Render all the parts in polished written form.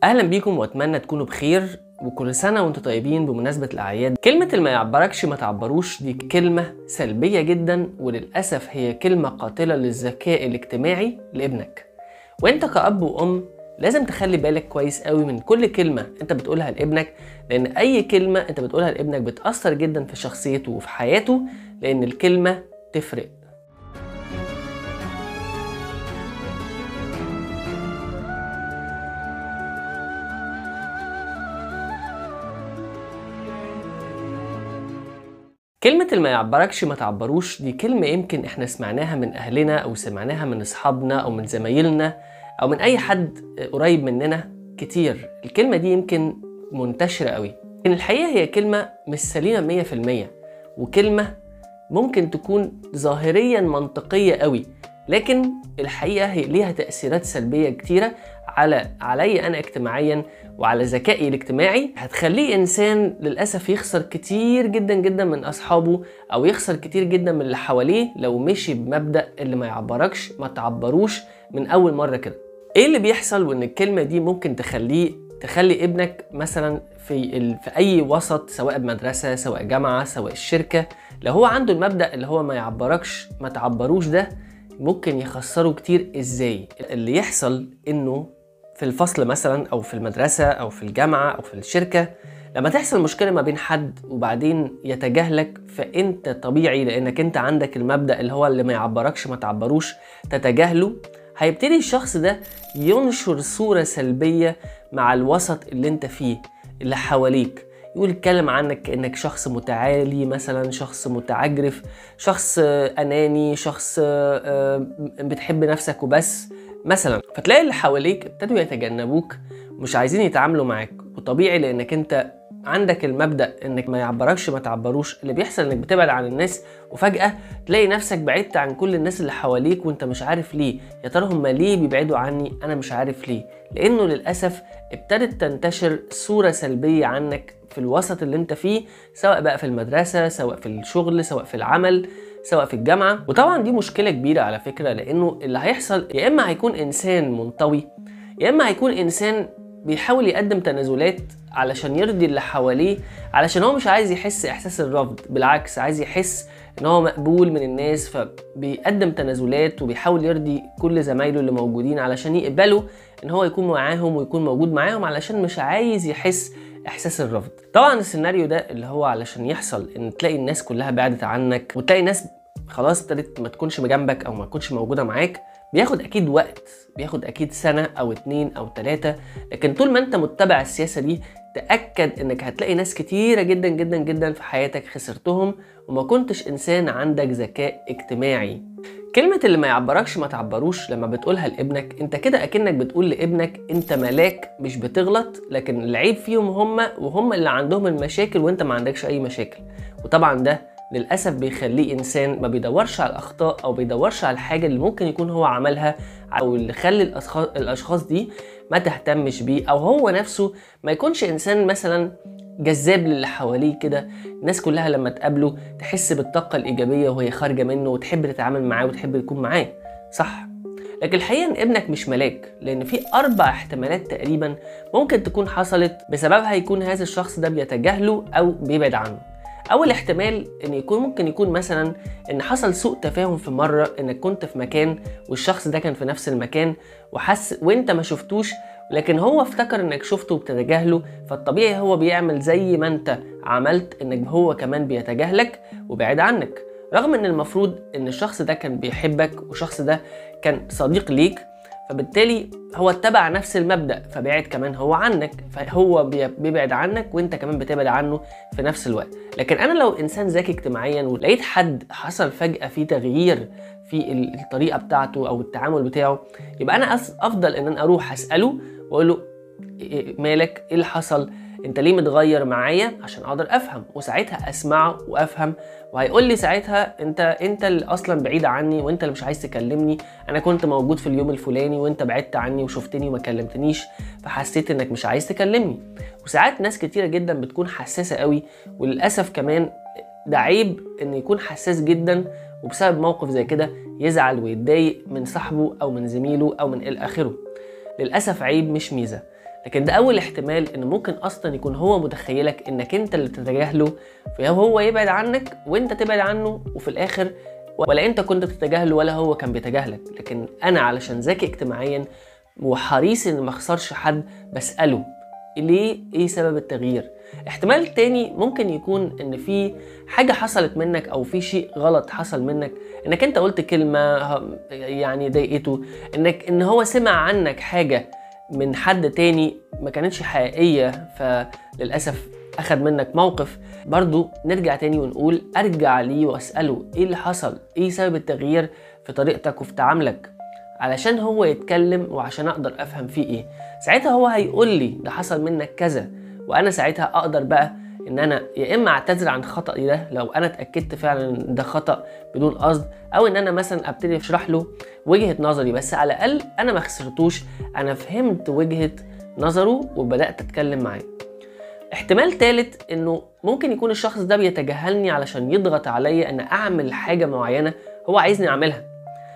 اهلا بيكم واتمنى تكونوا بخير وكل سنه وانتم طيبين بمناسبه الاعياد. كلمه اللي ما يعبركش ما تعبروش دي كلمه سلبيه جدا، وللاسف هي كلمه قاتله للذكاء الاجتماعي لابنك. وانت كأب وام لازم تخلي بالك كويس قوي من كل كلمه انت بتقولها لابنك، لان اي كلمه انت بتقولها لابنك بتأثر جدا في شخصيته وفي حياته، لان الكلمه تفرق. كلمة اللي ما يعبركش ما تعبروش دي كلمة يمكن احنا سمعناها من اهلنا او سمعناها من اصحابنا او من زمايلنا او من اي حد قريب مننا كتير. الكلمة دي يمكن منتشرة قوي، لكن الحقيقة هي كلمة مش سليمة 100%، وكلمة ممكن تكون ظاهريا منطقية قوي، لكن الحقيقة هي ليها تأثيرات سلبية كتيرة علي أنا اجتماعيا وعلى ذكائي الاجتماعي، هتخليه إنسان للأسف يخسر كتير جدا جدا من أصحابه، أو يخسر كتير جدا من اللي حواليه لو مشي بمبدأ اللي ما يعبركش ما تعبروش من أول مرة كده. إيه اللي بيحصل وإن الكلمة دي ممكن تخلي ابنك مثلا في أي وسط، سواء بمدرسة سواء جامعة سواء الشركة، لو هو عنده المبدأ اللي هو ما يعبركش ما تعبروش ده، ممكن يخسره كتير. إزاي؟ اللي يحصل إنه في الفصل مثلا او في المدرسة او في الجامعة او في الشركة، لما تحصل مشكلة ما بين حد وبعدين يتجاهلك، فانت طبيعي لانك انت عندك المبدأ اللي هو اللي ما يعبركش ما تعبروش تتجاهله، هيبتدي الشخص ده ينشر صورة سلبية مع الوسط اللي انت فيه اللي حواليك، يقول يتكلم عنك كأنك شخص متعالي مثلا، شخص متعجرف، شخص أناني، شخص بتحب نفسك وبس مثلا. فتلاقي اللي حواليك ابتدوا يتجنبوك، مش عايزين يتعاملوا معاك، وطبيعي لانك انت عندك المبدأ انك ما يعبركش ما تعبروش. اللي بيحصل انك بتبعد عن الناس وفجأة تلاقي نفسك بعدت عن كل الناس اللي حواليك وانت مش عارف ليه. يا ترى هم ليه بيبعدوا عني؟ انا مش عارف ليه، لانه للأسف ابتدت تنتشر صورة سلبية عنك في الوسط اللي انت فيه، سواء بقى في المدرسة سواء في الشغل سواء في العمل سواء في الجامعة. وطبعا دي مشكلة كبيرة على فكرة، لانه اللي هيحصل يا اما هيكون انسان منطوي، يا اما هيكون انسان بيحاول يقدم تنازلات علشان يرضي اللي حواليه، علشان هو مش عايز يحس احساس الرفض، بالعكس عايز يحس ان هو مقبول من الناس، فبيقدم تنازلات وبيحاول يرضي كل زمايله اللي موجودين علشان يقبلوا ان هو يكون معاهم ويكون موجود معاهم، علشان مش عايز يحس احساس الرفض. طبعا السيناريو ده اللي هو علشان يحصل ان تلاقي الناس كلها بعدت عنك وتلاقي ناس خلاص ابتدت ما تكونش جنبك او ما تكونش موجوده معاك، بياخد اكيد وقت، بياخد اكيد سنه او 2 أو 3، لكن طول ما انت متبع السياسه دي تاكد انك هتلاقي ناس كتيره جدا جدا جدا في حياتك خسرتهم وما كنتش انسان عندك ذكاء اجتماعي. كلمة اللي ما يعبركش ما تعبروش لما بتقولها لابنك، انت كده اكنك بتقول لابنك انت ملاك مش بتغلط، لكن العيب فيهم هم، وهم اللي عندهم المشاكل وانت ما عندكش اي مشاكل. وطبعا ده للأسف بيخليه إنسان ما بيدورش على الأخطاء أو بيدورش على الحاجة اللي ممكن يكون هو عملها، أو اللي خلي الأشخاص دي ما تهتمش بيه، أو هو نفسه ما يكونش إنسان مثلا جذاب للي حواليه كده. الناس كلها لما تقابله تحس بالطاقة الإيجابية وهي خارجة منه وتحب تتعامل معاه وتحب تكون معاه، صح؟ لكن الحقيقة إن ابنك مش ملاك، لأن في 4 احتمالات تقريبا ممكن تكون حصلت بسببها يكون هذا الشخص ده بيتجاهله أو بيبعد عنه. اول احتمال ان ممكن يكون مثلا ان حصل سوء تفاهم في مره، انك كنت في مكان والشخص ده كان في نفس المكان وحس وانت ما شفتوش، لكن هو افتكر انك شفته وبتتجاهله، فالطبيعي هو بيعمل زي ما انت عملت، انك هو كمان بيتجاهلك وبعد عنك، رغم ان المفروض ان الشخص ده كان بيحبك والشخص ده كان صديق ليك، فبالتالي هو اتبع نفس المبدأ فبعد كمان هو عنك، فهو بيبعد عنك وانت كمان بتبعد عنه في نفس الوقت. لكن انا لو انسان ذكي اجتماعيا ولقيت حد حصل فجأة في تغيير في الطريقة بتاعته او التعامل بتاعه، يبقى انا افضل ان انا اروح اسأله واقول له مالك، ايه اللي حصل، انت ليه متغير معايا، عشان اقدر افهم، وساعتها اسمعه وافهم، وهيقول لي ساعتها انت اللي اصلا بعيد عني وانت اللي مش عايز تكلمني، انا كنت موجود في اليوم الفلاني وانت بعدت عني وشفتني وما كلمتنيش فحسيت انك مش عايز تكلمني. وساعات ناس كتيرة جدا بتكون حساسة قوي، وللاسف كمان ده عيب ان يكون حساس جدا وبسبب موقف زي كده يزعل ويتضايق من صاحبه او من زميله او من الى اخره. للاسف عيب مش ميزة، لكن ده اول احتمال، ان ممكن اصلا يكون هو متخيلك انك انت اللي تتجاهله، فهو يبعد عنك وانت تبعد عنه، وفي الاخر ولا انت كنت بتتجاهله ولا هو كان بيتجاهلك. لكن انا علشان ذكي اجتماعيا وحريص ان ما اخسرش حد، بسأله ليه، ايه سبب التغيير. احتمال تاني ممكن يكون ان في حاجة حصلت منك او في شيء غلط حصل منك، انك انت قلت كلمة يعني ضايقته، ان هو سمع عنك حاجة من حد تاني ما كانتش حقيقية، فللأسف اخد منك موقف. برضو نرجع تاني ونقول ارجع ليه واسأله ايه اللي حصل، ايه سبب التغيير في طريقتك وفي تعاملك، علشان هو يتكلم وعشان اقدر افهم فيه ايه. ساعتها هو هيقول لي ده حصل منك كذا، وانا ساعتها اقدر بقى ان انا يا اما اعتذر عن خطأي ده لو انا اتأكدت فعلا ان ده خطأ بدون قصد، او ان انا مثلا ابتدي اشرح له وجهة نظري، بس على الاقل انا ما خسرتوش، انا فهمت وجهة نظره وبدأت اتكلم معاه. احتمال تالت انه ممكن يكون الشخص ده بيتجاهلني علشان يضغط عليا ان اعمل حاجة معينة هو عايزني اعملها،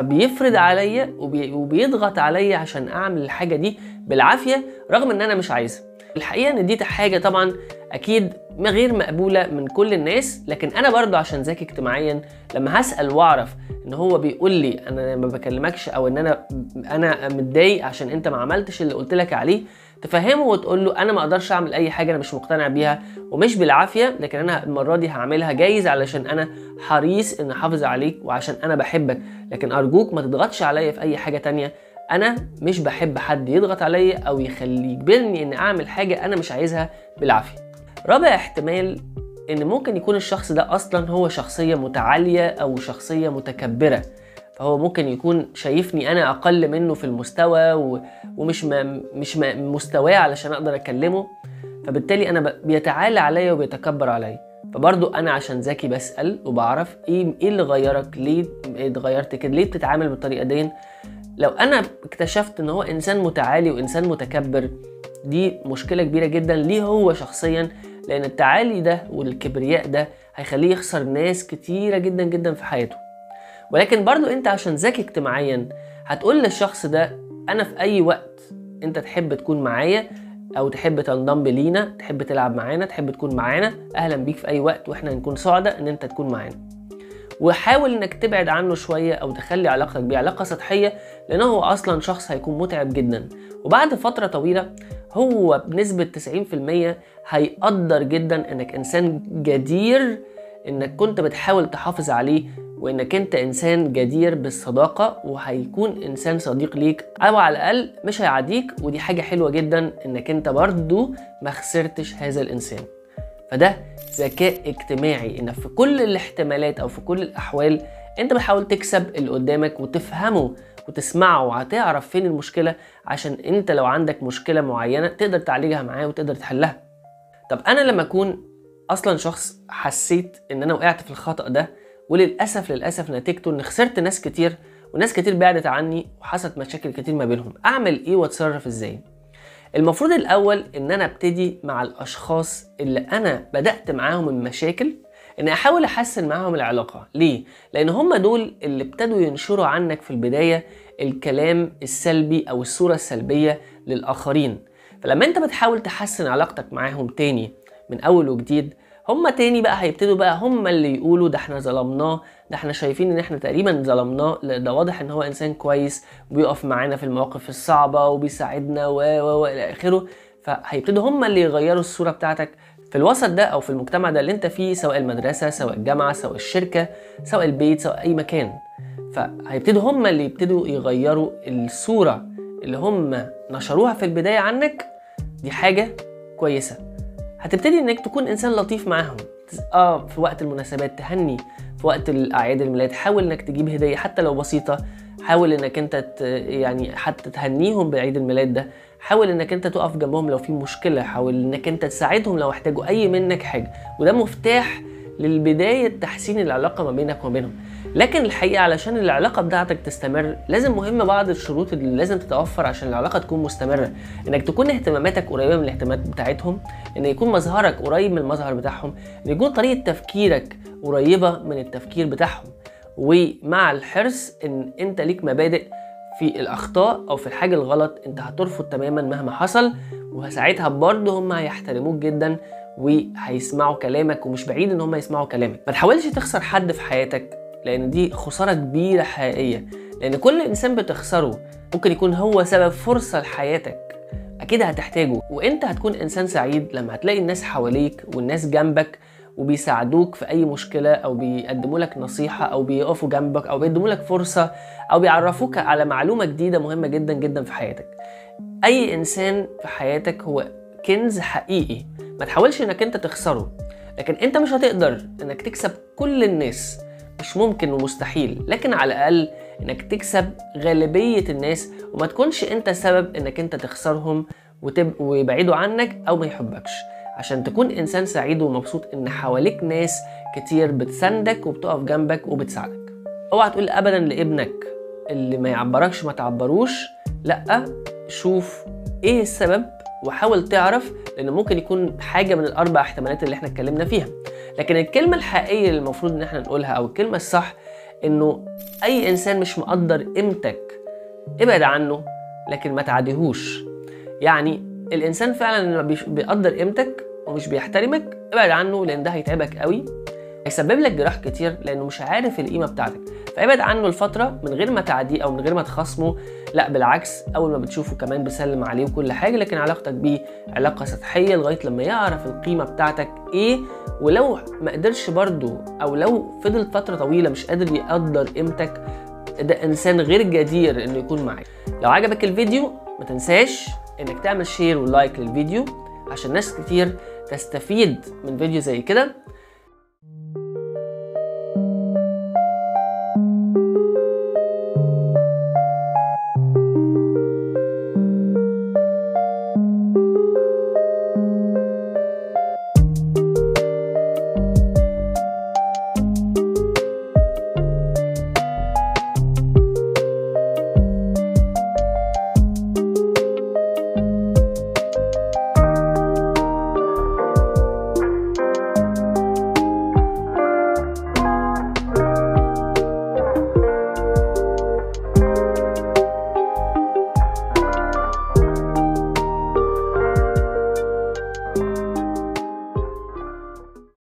بيفرض عليا وبيضغط عليا عشان اعمل الحاجة دي بالعافية رغم ان انا مش عايزها. الحقيقة ان دي حاجة طبعا اكيد غير مقبولة من كل الناس، لكن انا برضو عشان ذكي اجتماعيا لما هسأل واعرف ان هو بيقول لي انا ما بكلمكش، او ان انا متضايق عشان انت ما عملتش اللي قلت لك عليه، تفهمه وتقول له انا ما اقدرش اعمل اي حاجة انا مش مقتنع بيها ومش بالعافية، لكن انا المرة دي هعملها جايز علشان انا حريص ان احافظ عليك وعشان انا بحبك، لكن ارجوك ما تضغطش عليا في اي حاجة تانية. انا مش بحب حد يضغط عليا او يجبرني ان اعمل حاجة انا مش عايزها بالعافية. رابع احتمال ان ممكن يكون الشخص ده اصلا هو شخصية متعالية او شخصية متكبرة، فهو ممكن يكون شايفني انا اقل منه في المستوى ومش مش مستواه علشان اقدر اكلمه، فبالتالي انا بيتعالى عليا وبيتكبر عليا. فبرضو انا عشان ذكي بسأل وبعرف ايه اللي غيرك، ليه اتغيرت كده، ليه بتتعامل بالطريقة دي. لو انا اكتشفت ان هو انسان متعالي وانسان متكبر، دي مشكلة كبيرة جدا ليه هو شخصيا، لان التعالي ده والكبرياء ده هيخليه يخسر ناس كتيرة جدا جدا في حياته. ولكن برضو انت عشان ذكي اجتماعيا هتقول للشخص ده انا في اي وقت انت تحب تكون معايا او تحب تنضم لينا، تحب تلعب معانا، تحب تكون معانا، اهلا بيك في اي وقت واحنا نكون سعداء ان انت تكون معانا. وحاول انك تبعد عنه شوية او تخلي علاقتك بيه علاقة سطحية، لانه هو اصلا شخص هيكون متعب جدا، وبعد فترة طويلة هو بنسبة 90% هيقدر جدا انك انسان جدير انك كنت بتحاول تحافظ عليه، وانك انت انسان جدير بالصداقة، وهيكون انسان صديق ليك او على الاقل مش هيعاديك. ودي حاجة حلوة جدا انك انت برضو ما خسرتش هذا الانسان. فده ذكاء اجتماعي، ان في كل الاحتمالات او في كل الاحوال انت بتحاول تكسب اللي قدامك وتفهمه وتسمعه، وهتعرف فين المشكلة عشان انت لو عندك مشكلة معينة تقدر تعالجها معاه وتقدر تحلها. طب انا لما اكون اصلا شخص حسيت ان انا وقعت في الخطأ ده، وللأسف نتيجته ان خسرت ناس كتير وناس كتير بعدت عني وحصلت مشاكل كتير ما بينهم، اعمل ايه واتصرف ازاي؟ المفروض الاول ان انا ابتدي مع الاشخاص اللي انا بدأت معاهم المشاكل ان احاول احسن معاهم العلاقة. ليه؟ لان هم دول اللي ابتدوا ينشروا عنك في البداية الكلام السلبي او الصورة السلبية للاخرين. فلما انت بتحاول تحسن علاقتك معاهم تاني من اول وجديد، هم تاني بقى هيبتدوا بقى هم اللي يقولوا ده احنا ظلمناه، ده احنا شايفين ان احنا تقريبا ظلمناه، ده واضح ان هو انسان كويس وبيقف معانا في المواقف الصعبة وبيساعدنا و الى اخره. فهيبتدوا هم اللي يغيروا الصورة بتاعتك في الوسط ده او في المجتمع ده اللي انت فيه، سواء المدرسة سواء الجامعة سواء الشركة سواء البيت سواء اي مكان. فهيبتدوا هم اللي يبتدوا يغيروا الصورة اللي هم نشروها في البداية عنك. دي حاجة كويسة. هتبتدي انك تكون انسان لطيف معاهم، في وقت المناسبات تهني، في وقت الاعياد الميلاد حاول انك تجيب هدية حتى لو بسيطة، حاول انك انت يعني حتى تهنيهم بعيد الميلاد ده، حاول انك انت تقف جنبهم لو في مشكلة، حاول انك انت تساعدهم لو احتاجوا اي منك حاجة، وده مفتاح للبداية تحسين العلاقة ما بينك وما بينهم. لكن الحقيقة علشان العلاقة بتاعتك تستمر لازم مهم بعض الشروط اللي لازم تتوفر عشان العلاقة تكون مستمرة، انك تكون اهتماماتك قريبة من الاهتمامات بتاعتهم، ان يكون مظهرك قريب من المظهر بتاعهم، ان يكون طريقة تفكيرك قريبة من التفكير بتاعهم، ومع الحرص ان انت ليك مبادئ في الاخطاء او في الحاجة الغلط انت هترفض تماما مهما حصل، وساعتها برضه هم هيحترموك جدا وهيسمعوا كلامك، ومش بعيد ان هم يسمعوا كلامك. ما تحاولش تخسر حد في حياتك، لان دي خسارة كبيرة حقيقية، لان كل انسان بتخسره ممكن يكون هو سبب فرصة لحياتك اكيد هتحتاجه. وانت هتكون انسان سعيد لما هتلاقي الناس حواليك والناس جنبك وبيساعدوك في اي مشكلة، او بيقدموا لك نصيحة، او بيقفوا جنبك، او بيقدموا لك فرصة، او بيعرفوك على معلومة جديدة مهمة جدا جدا في حياتك. اي انسان في حياتك هو كنز حقيقي، ما تحاولش انك انت تخسره. لكن انت مش هتقدر انك تكسب كل الناس، مش ممكن ومستحيل، لكن على الاقل انك تكسب غالبية الناس، وما تكونش انت سبب انك انت تخسرهم ويبعدوا عنك او ما يحبكش، عشان تكون انسان سعيد ومبسوط ان حواليك ناس كتير بتساندك وبتقف جنبك وبتساعدك. اوعى تقول ابدا لابنك اللي ما يعبركش ما تعبروش، لا، شوف ايه السبب وحاول تعرف، لان ممكن يكون حاجة من الاربع احتمالات اللي احنا اتكلمنا فيها. لكن الكلمة الحقيقية اللي المفروض ان احنا نقولها، او الكلمة الصح، انه اي انسان مش مقدر قيمتك ابعد عنه، لكن ما تعاديهوش. يعني الانسان فعلا اللي بيقدر قيمتك ومش بيحترمك ابعد عنه، لان ده هيتعبك قوي، هيسبب لك جراح كتير، لانه مش عارف القيمة بتاعتك. فابعد عنه لفترة من غير ما تعديه او من غير ما تخاصمه، لا بالعكس، اول ما بتشوفه كمان بسلم عليه وكل حاجة، لكن علاقتك بيه علاقة سطحية لغاية لما يعرف القيمة بتاعتك ايه. ولو ما قدرش برضو، او لو فضل فترة طويلة مش قادر يقدر قيمتك، ده انسان غير جدير انه يكون معاك. لو عجبك الفيديو ما تنساش انك تعمل شير ولايك للفيديو عشان ناس كتير تستفيد من فيديو زي كده.